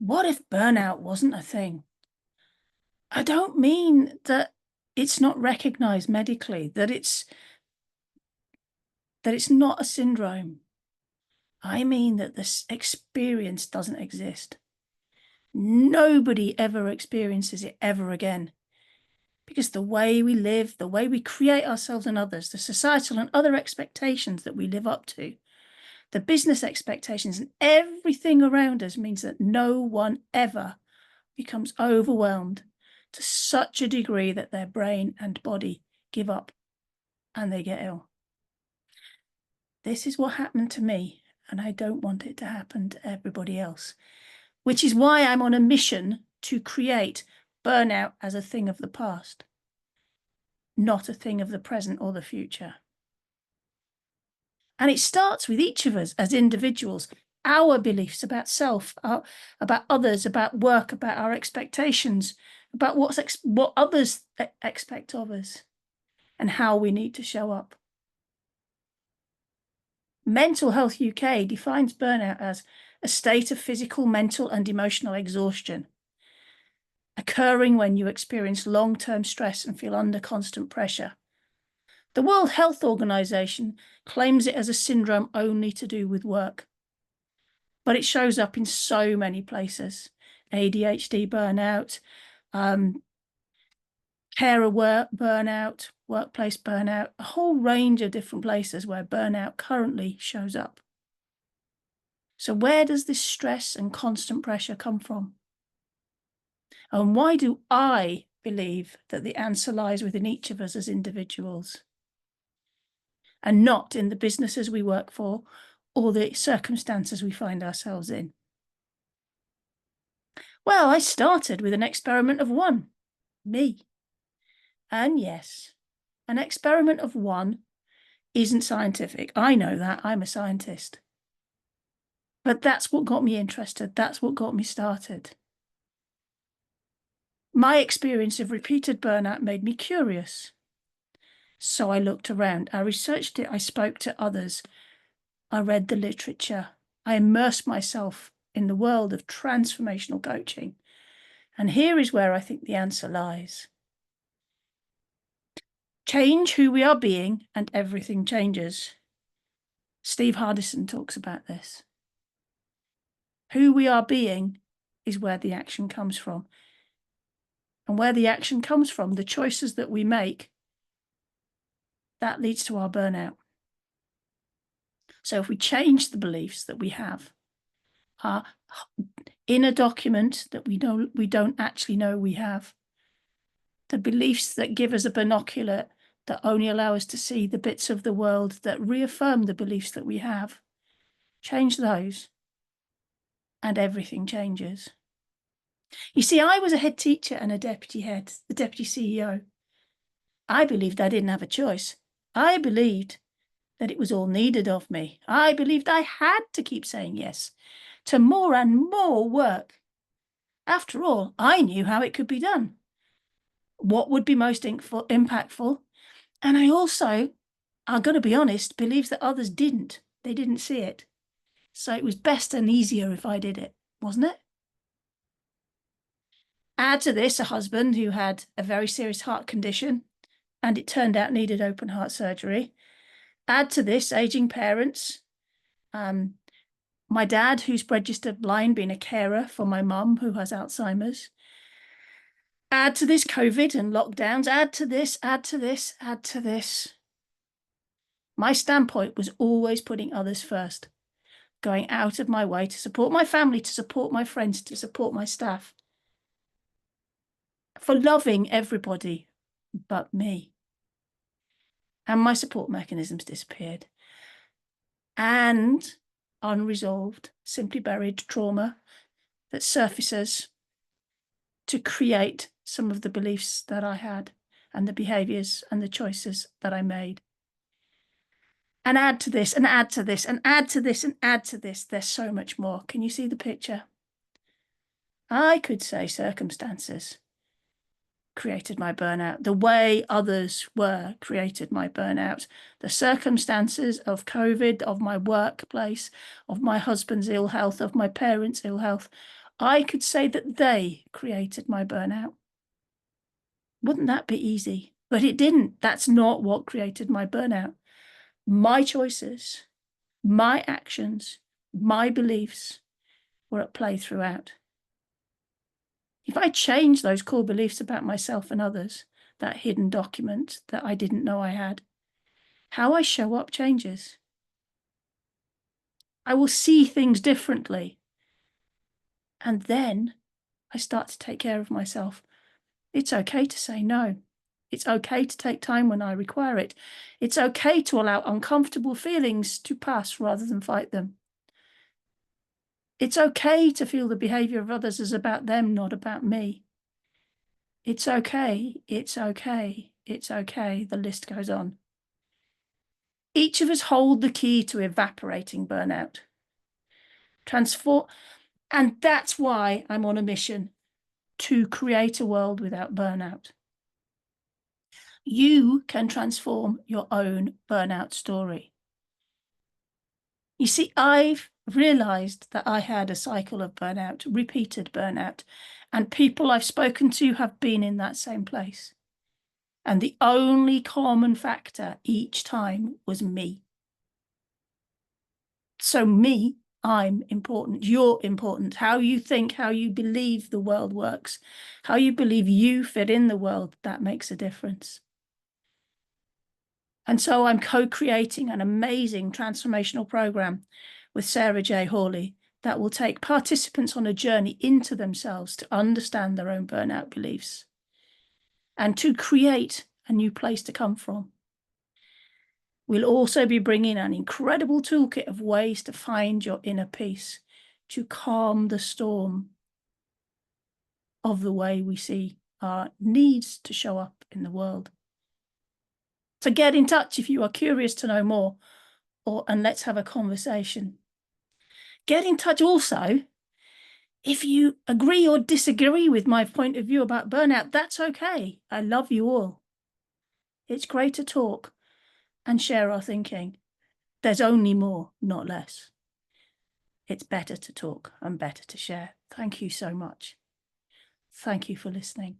what if burnout wasn't a thing? I don't mean that it's not recognized medically, that it's not a syndrome. I mean that this experience doesn't exist. Nobody ever experiences it ever again. Because the way we live, the way we create ourselves and others, the societal and other expectations that we live up to, the business expectations and everything around us means that no one ever becomes overwhelmed to such a degree that their brain and body give up and they get ill. This is what happened to me, and I don't want it to happen to everybody else, which is why I'm on a mission to create burnout as a thing of the past, not a thing of the present or the future. And it starts with each of us as individuals, our beliefs about self, about others, about work, about our expectations, about what others expect of us, and how we need to show up. Mental Health UK defines burnout as a state of physical, mental, and emotional exhaustion, occurring when you experience long-term stress and feel under constant pressure. The World Health Organization claims it as a syndrome only to do with work, but it shows up in so many places. ADHD burnout, carer work burnout, workplace burnout, a whole range of different places where burnout currently shows up. So where does this stress and constant pressure come from? And why do I believe that the answer lies within each of us as individuals, and not in the businesses we work for or the circumstances we find ourselves in? Well, I started with an experiment of one, me. And yes, an experiment of one isn't scientific. I know that, I'm a scientist. But that's what got me interested. That's what got me started. My experience of repeated burnout made me curious. So I looked around, I researched it, I spoke to others, I read the literature, I immersed myself in the world of transformational coaching. And here is where I think the answer lies. Change who we are being and everything changes. Steve Hardison talks about this. Who we are being is where the action comes from. And where the action comes from, the choices that we make, that leads to our burnout. So if we change the beliefs that we have, our inner document that we don't actually know we have, the beliefs that give us a binocular that only allow us to see the bits of the world that reaffirm the beliefs that we have, change those, and everything changes. You see, I was a head teacher and a deputy head, the deputy CEO. I believed I didn't have a choice. I believed that it was all needed of me. I believed I had to keep saying yes to more and more work. After all, I knew how it could be done, what would be most impactful. And I also, I'm going to be honest, believed that others didn't. They didn't see it. So it was best and easier if I did it, wasn't it? Add to this a husband who had a very serious heart condition, and it turned out needed open heart surgery. Add to this aging parents. My dad, who's registered blind, being a carer for my mum who has Alzheimer's. Add to this COVID and lockdowns. Add to this, add to this, add to this. My standpoint was always putting others first, going out of my way to support my family, to support my friends, to support my staff, for loving everybody but me. And my support mechanisms disappeared. And unresolved, simply buried trauma that surfaces to create some of the beliefs that I had and the behaviors and the choices that I made. And add to this, and add to this, and add to this, and add to this. There's so much more. Can you see the picture? I could say circumstances created my burnout. The way others were created my burnout. The circumstances of COVID, of my workplace, of my husband's ill health, of my parents' ill health, I could say that they created my burnout. Wouldn't that be easy? But it didn't. That's not what created my burnout. My choices, my actions, my beliefs were at play throughout. If I change those core beliefs about myself and others, that hidden document that I didn't know I had, how I show up changes. I will see things differently. And then I start to take care of myself. It's okay to say no. It's okay to take time when I require it. It's okay to allow uncomfortable feelings to pass rather than fight them. It's okay to feel the behavior of others is about them, not about me. It's okay, it's okay, it's okay. The list goes on. Each of us hold the key to evaporating burnout. And that's why I'm on a mission to create a world without burnout. You can transform your own burnout story. You see, I've realized that I had a cycle of burnout, repeated burnout, and people I've spoken to have been in that same place. And the only common factor each time was me. So me, I'm important, you're important. How you think, how you believe the world works, how you believe you fit in the world, that makes a difference. And so I'm co-creating an amazing transformational program with Sarah Jane Hawley that will take participants on a journey into themselves to understand their own burnout beliefs and to create a new place to come from. We'll also be bringing an incredible toolkit of ways to find your inner peace, to calm the storm of the way we see our needs to show up in the world. So get in touch if you are curious to know more, and let's have a conversation. Get in touch also if you agree or disagree with my point of view about burnout. That's okay. I love you all. It's great to talk and share our thinking. There's only more, not less. It's better to talk and better to share. Thank you so much. Thank you for listening.